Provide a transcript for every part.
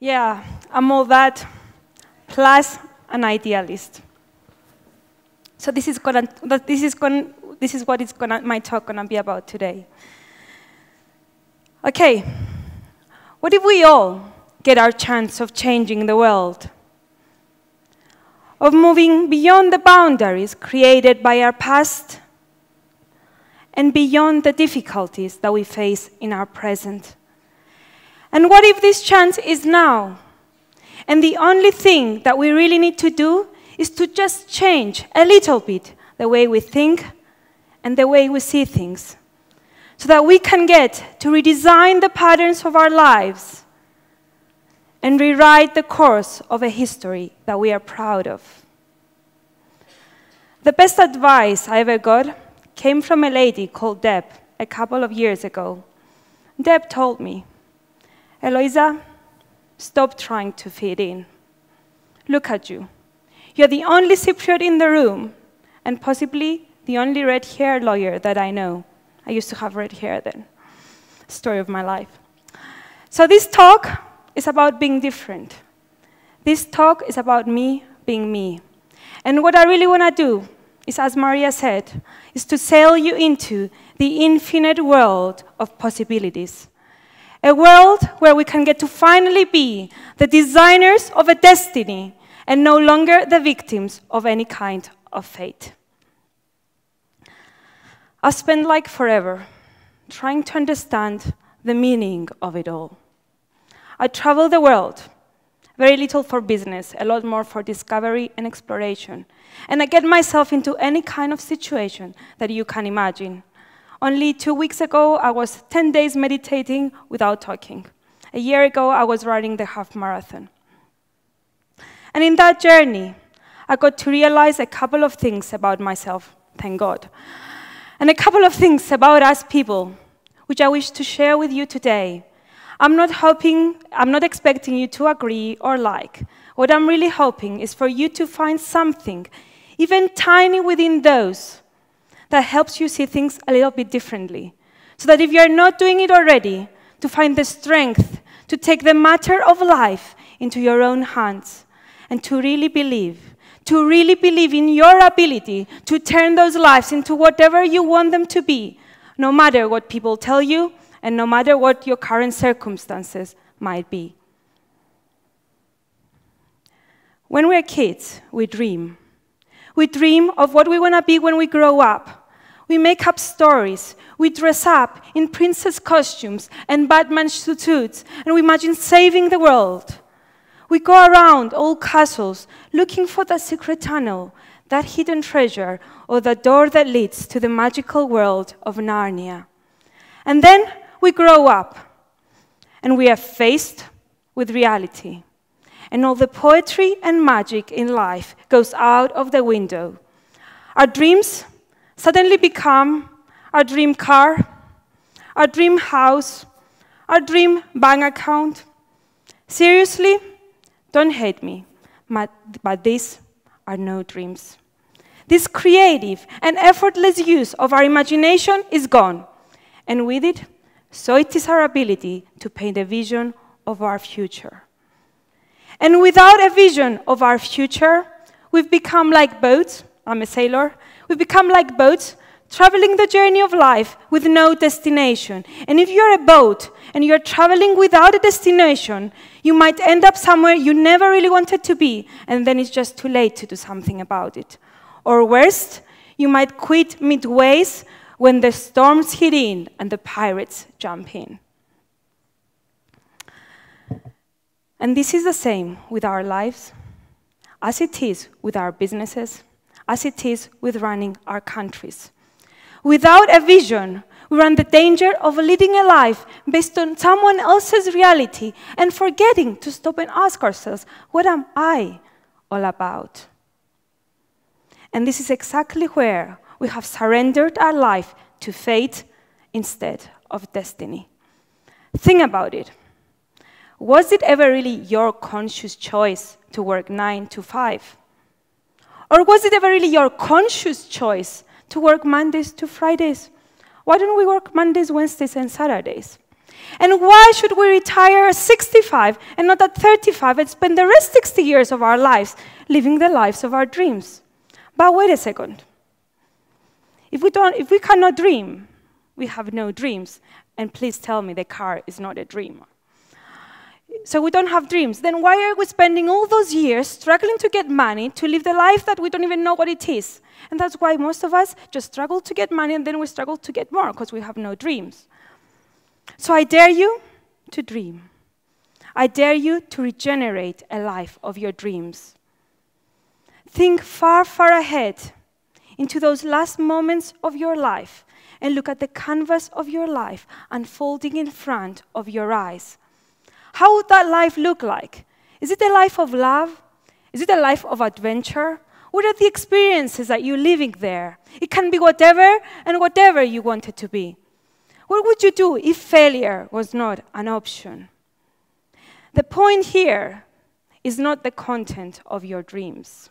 Yeah, I'm all that, plus an idealist. So this is what my talk gonna be about today. Okay, what if we all get our chance of changing the world? Of moving beyond the boundaries created by our past and beyond the difficulties that we face in our present? And what if this chance is now? And the only thing that we really need to do is to just change a little bit the way we think and the way we see things, so that we can get to redesign the patterns of our lives and rewrite the course of a history that we are proud of. The best advice I ever got came from a lady called Deb a couple of years ago. Deb told me, "Eloiza, stop trying to fit in. Look at you. You're the only Cypriot in the room, and possibly the only red-haired lawyer that I know." I used to have red hair then. Story of my life. So this talk is about being different. This talk is about me being me. And what I really want to do is, as Maria said, is to sail you into the infinite world of possibilities. A world where we can get to finally be the designers of a destiny and no longer the victims of any kind of fate. I've spent like forever trying to understand the meaning of it all. I travel the world, very little for business, a lot more for discovery and exploration. And I get myself into any kind of situation that you can imagine. Only 2 weeks ago, I was 10 days meditating without talking. A year ago, I was running the half marathon. And in that journey, I got to realize a couple of things about myself, thank God, and a couple of things about us people, which I wish to share with you today. I'm not expecting you to agree or like. What I'm really hoping is for you to find something, even tiny within those, that helps you see things a little bit differently. So that if you're not doing it already, to find the strength to take the matter of life into your own hands and to really believe in your ability to turn those lives into whatever you want them to be, no matter what people tell you and no matter what your current circumstances might be. When we're kids, we dream. We dream of what we want to be when we grow up. We make up stories, we dress up in princess costumes and Batman suits, and we imagine saving the world. We go around old castles looking for that secret tunnel, that hidden treasure, or the door that leads to the magical world of Narnia. And then we grow up, and we are faced with reality. And all the poetry and magic in life goes out of the window. Our dreams suddenly become our dream car, our dream house, our dream bank account. Seriously, don't hate me, but these are no dreams. This creative and effortless use of our imagination is gone. And with it, so it is our ability to paint a vision of our future. And without a vision of our future, we've become like boats. I'm a sailor. We've become like boats traveling the journey of life with no destination. And if you're a boat and you're traveling without a destination, you might end up somewhere you never really wanted to be, and then it's just too late to do something about it. Or worse, you might quit midways when the storms hit in and the pirates jump in. And this is the same with our lives. as it is with our businesses, as it is with running our countries. Without a vision, we run the danger of leading a life based on someone else's reality and forgetting to stop and ask ourselves, what am I all about? And this is exactly where we have surrendered our life to fate instead of destiny. Think about it. Was it ever really your conscious choice to work 9 to 5? Or was it ever really your conscious choice to work Mondays to Fridays? Why don't we work Mondays, Wednesdays, and Saturdays? And why should we retire at 65 and not at 35 and spend the rest 60 years of our lives living the lives of our dreams? But wait a second. If we cannot dream, we have no dreams. And please tell me the car is not a dream. So we don't have dreams. Then why are we spending all those years struggling to get money to live the life that we don't even know what it is? And that's why most of us just struggle to get money and then we struggle to get more because we have no dreams. So I dare you to dream. I dare you to regenerate a life of your dreams. Think far, far ahead into those last moments of your life and look at the canvas of your life unfolding in front of your eyes. How would that life look like? Is it a life of love? Is it a life of adventure? What are the experiences that you're living there? It can be whatever and whatever you want it to be. What would you do if failure was not an option? The point here is not the content of your dreams.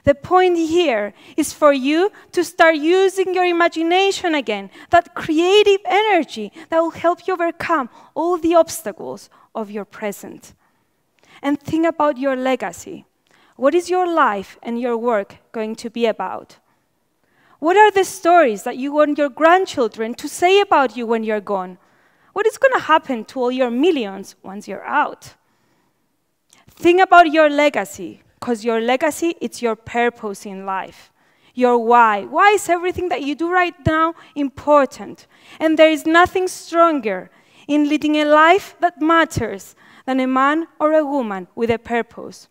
The point here is for you to start using your imagination again, that creative energy that will help you overcome all the obstacles of your present. And think about your legacy. What is your life and your work going to be about? What are the stories that you want your grandchildren to say about you when you're gone? What is going to happen to all your millions once you're out? Think about your legacy, because your legacy, it's your purpose in life. Your why. Why is everything that you do right now important? And there is nothing stronger in leading a life that matters than a man or a woman with a purpose.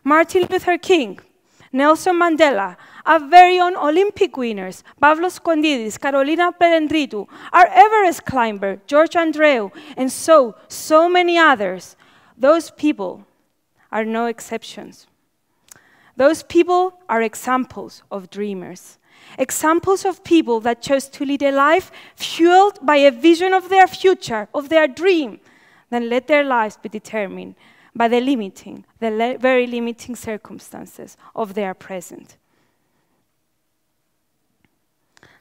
Martin Luther King, Nelson Mandela, our very own Olympic winners, Pavlos Kondidis, Carolina Perendritou, our Everest climber, George Andreu, and so many others. Those people are no exceptions. Those people are examples of dreamers. Examples of people that chose to lead a life fueled by a vision of their future, of their dream, then let their lives be determined by the very limiting circumstances of their present.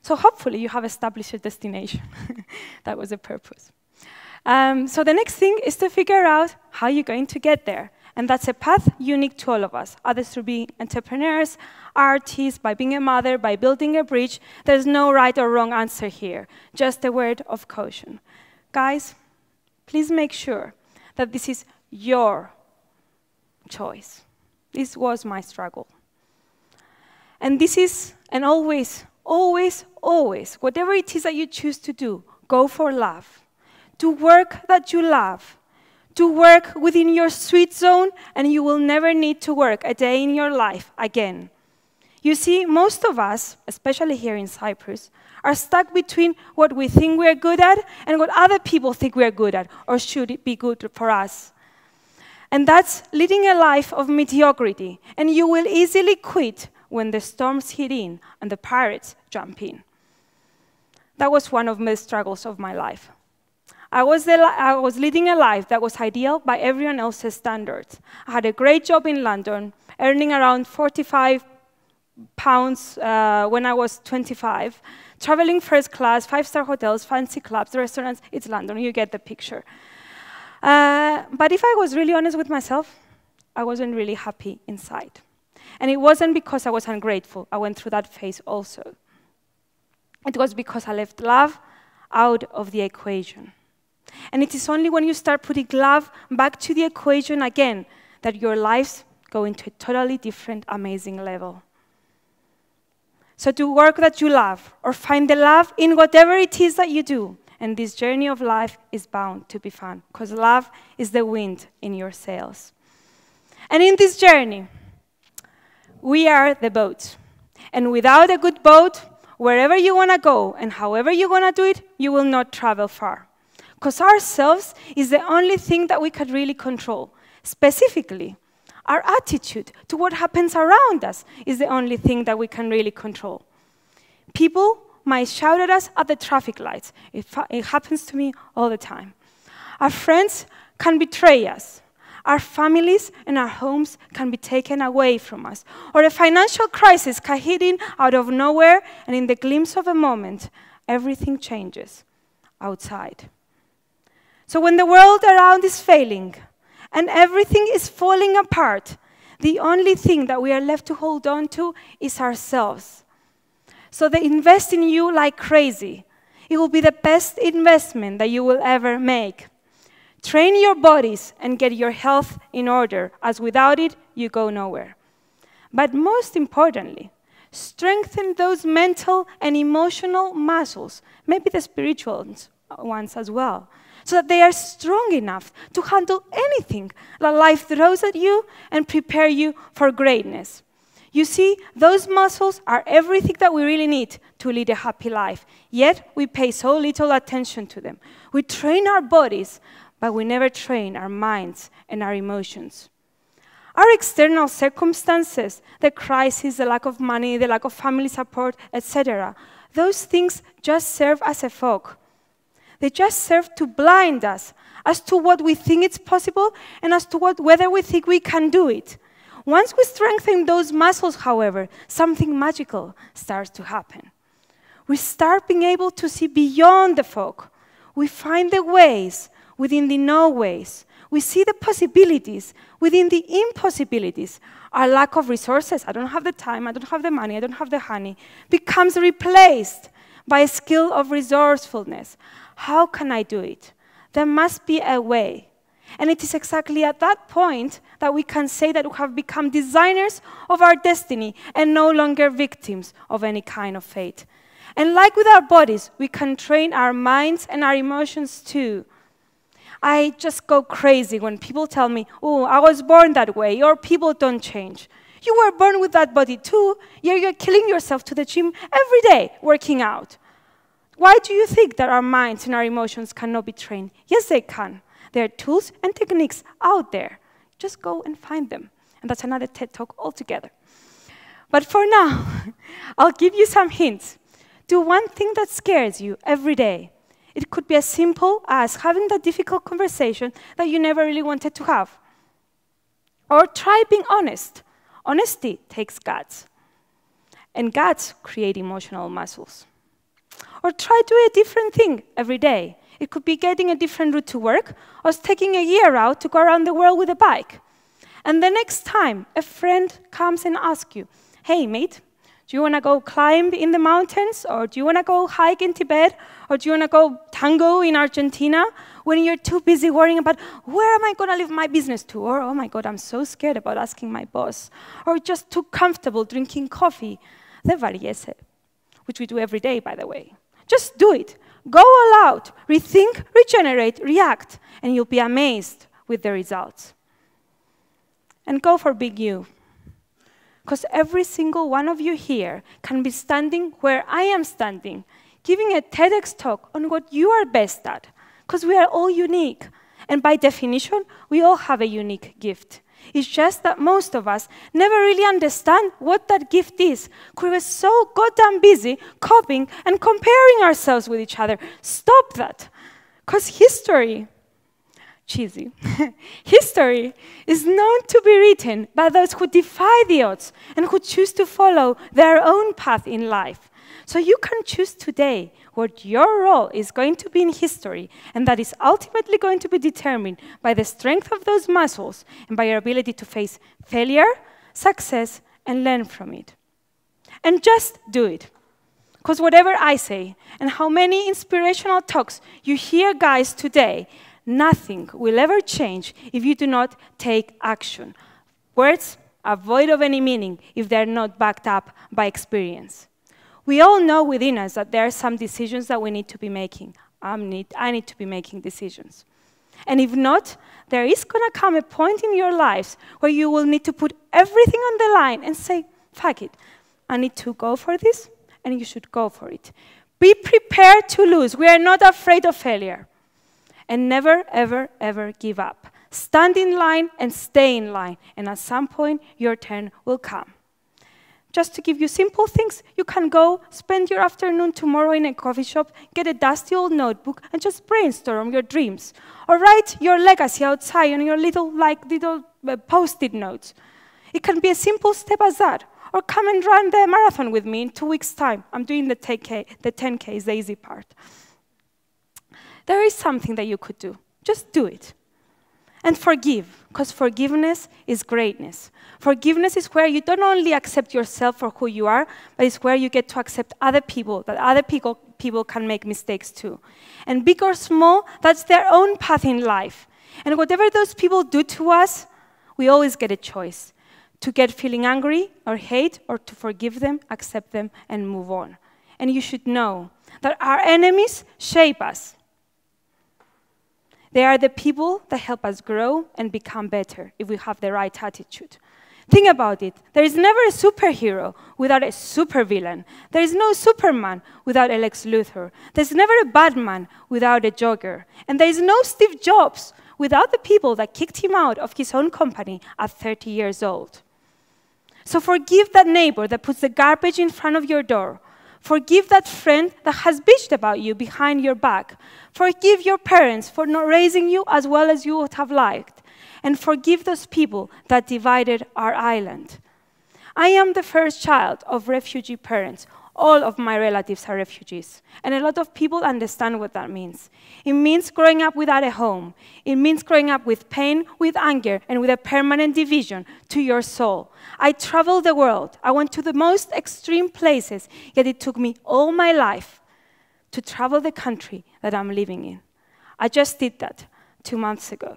So hopefully you have established a destination. That was a purpose. So the next thing is to figure out how you're going to get there. And that's a path unique to all of us. Others through being entrepreneurs, artists, by being a mother, by building a bridge. There's no right or wrong answer here, just a word of caution. Guys, please make sure that this is your choice. This was my struggle. And this is, and always, always, always, whatever it is that you choose to do, go for love. Do work that you love. To work within your sweet zone, and you will never need to work a day in your life again. You see, most of us, especially here in Cyprus, are stuck between what we think we're good at and what other people think we're good at, or should it be good for us. And that's leading a life of mediocrity, and you will easily quit when the storms hit in and the pirates jump in. That was one of the struggles of my life. I was leading a life that was ideal by everyone else's standards. I had a great job in London, earning around £45 when I was 25, traveling first class, 5-star hotels, fancy clubs, restaurants. It's London, you get the picture. But if I was really honest with myself, I wasn't really happy inside. And it wasn't because I was ungrateful. I went through that phase also. It was because I left love out of the equation. And it is only when you start putting love back to the equation again that your lives go into a totally different, amazing level. So do work that you love, or find the love in whatever it is that you do. And this journey of life is bound to be fun, because love is the wind in your sails. And in this journey, We are the boat. And without a good boat, wherever you want to go and however you want to do it, you will not travel far. Because ourselves is the only thing that we can really control. Specifically, our attitude to what happens around us is the only thing that we can really control. People might shout at us at the traffic lights. It happens to me all the time. Our friends can betray us. Our families and our homes can be taken away from us. Or a financial crisis can hit in out of nowhere, and in the glimpse of a moment, everything changes outside. So when the world around is failing and everything is falling apart, the only thing that we are left to hold on to is ourselves. So they invest in you like crazy. It will be the best investment that you will ever make. Train your bodies and get your health in order, as without it, you go nowhere. But most importantly, strengthen those mental and emotional muscles, maybe the spiritual ones as well, so that they are strong enough to handle anything that life throws at you and prepare you for greatness. You see, those muscles are everything that we really need to lead a happy life, yet we pay so little attention to them. We train our bodies, but we never train our minds and our emotions. Our external circumstances, the crisis, the lack of money, the lack of family support, etc., those things just serve as a fog. They just serve to blind us as to what we think is possible and as to whether we think we can do it. Once we strengthen those muscles, however, something magical starts to happen. We start being able to see beyond the fog. We find the ways within the no ways. We see the possibilities within the impossibilities. Our lack of resources, I don't have the time, I don't have the money, I don't have the honey, becomes replaced by a skill of resourcefulness. How can I do it? There must be a way. And it is exactly at that point that we can say that we have become designers of our destiny and no longer victims of any kind of fate. And like with our bodies, we can train our minds and our emotions too. I just go crazy when people tell me, oh, I was born that way, or people don't change. You were born with that body too, yet you're killing yourself to the gym every day working out. Why do you think that our minds and our emotions cannot be trained? Yes, they can. There are tools and techniques out there. Just go and find them. And that's another TED Talk altogether. But for now, I'll give you some hints. Do one thing that scares you every day. It could be as simple as having that difficult conversation that you never really wanted to have. Or try being honest. Honesty takes guts. And guts create emotional muscles. Or try doing a different thing every day. It could be getting a different route to work or taking a year out to go around the world with a bike. And the next time a friend comes and asks you, hey, mate, do you want to go climb in the mountains? Or do you want to go hike in Tibet? Or do you want to go tango in Argentina? When you're too busy worrying about, where am I going to leave my business to? Or, oh my God, I'm so scared about asking my boss. Or just too comfortable drinking coffee. The variese, which we do every day, by the way. Just do it. Go all out. Rethink, regenerate, react. And you'll be amazed with the results. And go for big you. Because every single one of you here can be standing where I am standing, giving a TEDx talk on what you are best at. Because we are all unique. And by definition, we all have a unique gift. It's just that most of us never really understand what that gift is. Because we're so goddamn busy coping and comparing ourselves with each other. Stop that. Because history, cheesy, history is known to be written by those who defy the odds and who choose to follow their own path in life. So you can choose today what your role is going to be in history, and that is ultimately going to be determined by the strength of those muscles and by your ability to face failure, success, and learn from it. And just do it. Because whatever I say, and how many inspirational talks you hear, guys, today, nothing will ever change if you do not take action. Words are void of any meaning if they're not backed up by experience. We all know within us that there are some decisions that we need to be making. I need to be making decisions. And if not, there is going to come a point in your lives where you will need to put everything on the line and say, fuck it. I need to go for this, and you should go for it. Be prepared to lose. We are not afraid of failure. And never, ever, ever give up. Stand in line and stay in line. And at some point, your turn will come. Just to give you simple things, you can go spend your afternoon tomorrow in a coffee shop, get a dusty old notebook, and just brainstorm your dreams. Or write your legacy outside on your little post-it notes. It can be a simple step as that. Or come and run the marathon with me in 2 weeks' time. I'm doing the 10K. The 10K is the easy part. There is something that you could do. Just do it. And forgive, because forgiveness is greatness. Forgiveness is where you don't only accept yourself for who you are, but it's where you get to accept other people, that other people can make mistakes too. And big or small, that's their own path in life. And whatever those people do to us, we always get a choice. To get feeling angry or hate, or to forgive them, accept them, and move on. And you should know that our enemies shape us. They are the people that help us grow and become better if we have the right attitude. Think about it. There is never a superhero without a supervillain. There is no Superman without a Lex Luthor. There's never a Batman without a Joker. And there is no Steve Jobs without the people that kicked him out of his own company at 30 years old. So forgive that neighbor that puts the garbage in front of your door. Forgive that friend that has bitched about you behind your back. Forgive your parents for not raising you as well as you would have liked. And forgive those people that divided our island. I am the first child of refugee parents. All of my relatives are refugees. And a lot of people understand what that means. It means growing up without a home. It means growing up with pain, with anger, and with a permanent division to your soul. I traveled the world. I went to the most extreme places, yet it took me all my life to travel the country that I'm living in. I just did that 2 months ago.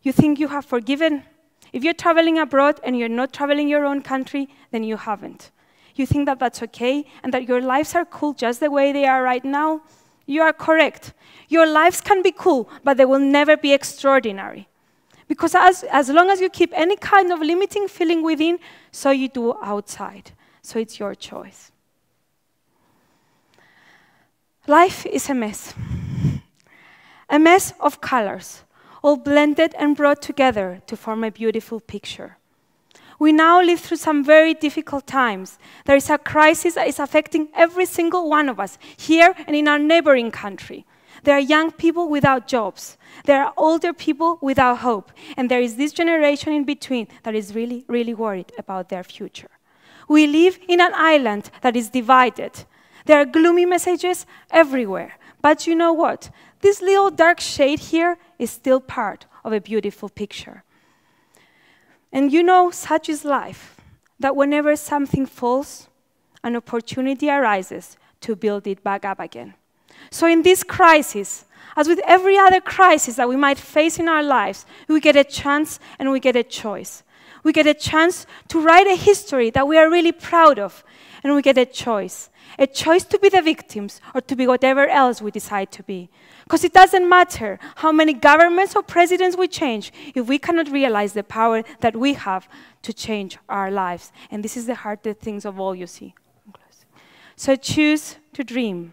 You think you have forgiven? If you're traveling abroad and you're not traveling your own country, then you haven't. You think that that's okay and that your lives are cool just the way they are right now? You are correct. Your lives can be cool, but they will never be extraordinary. Because as long as you keep any kind of limiting feeling within, so you do outside. So it's your choice. Life is a mess. A mess of colors, all blended and brought together to form a beautiful picture. We now live through some very difficult times. There is a crisis that is affecting every single one of us, here and in our neighboring country. There are young people without jobs. There are older people without hope. And there is this generation in between that is really, really worried about their future. We live in an island that is divided. There are gloomy messages everywhere. But you know what? This little dark shade here is still part of a beautiful picture. And you know, such is life, that whenever something falls, an opportunity arises to build it back up again. So in this crisis, as with every other crisis that we might face in our lives, we get a chance and we get a choice. We get a chance to write a history that we are really proud of, and we get a choice to be the victims or to be whatever else we decide to be. Because it doesn't matter how many governments or presidents we change if we cannot realize the power that we have to change our lives. And this is the hardest things of all, you see. So choose to dream,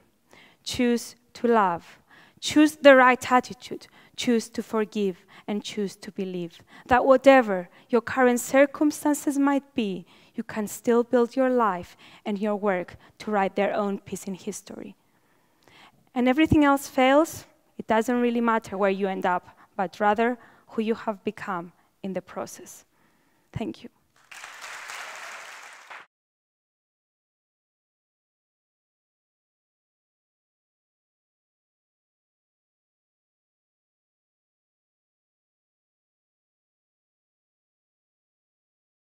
choose to love, choose the right attitude, choose to forgive, and choose to believe that whatever your current circumstances might be, you can still build your life and your work to write their own piece in history. And everything else fails, it doesn't really matter where you end up, but rather who you have become in the process. Thank you.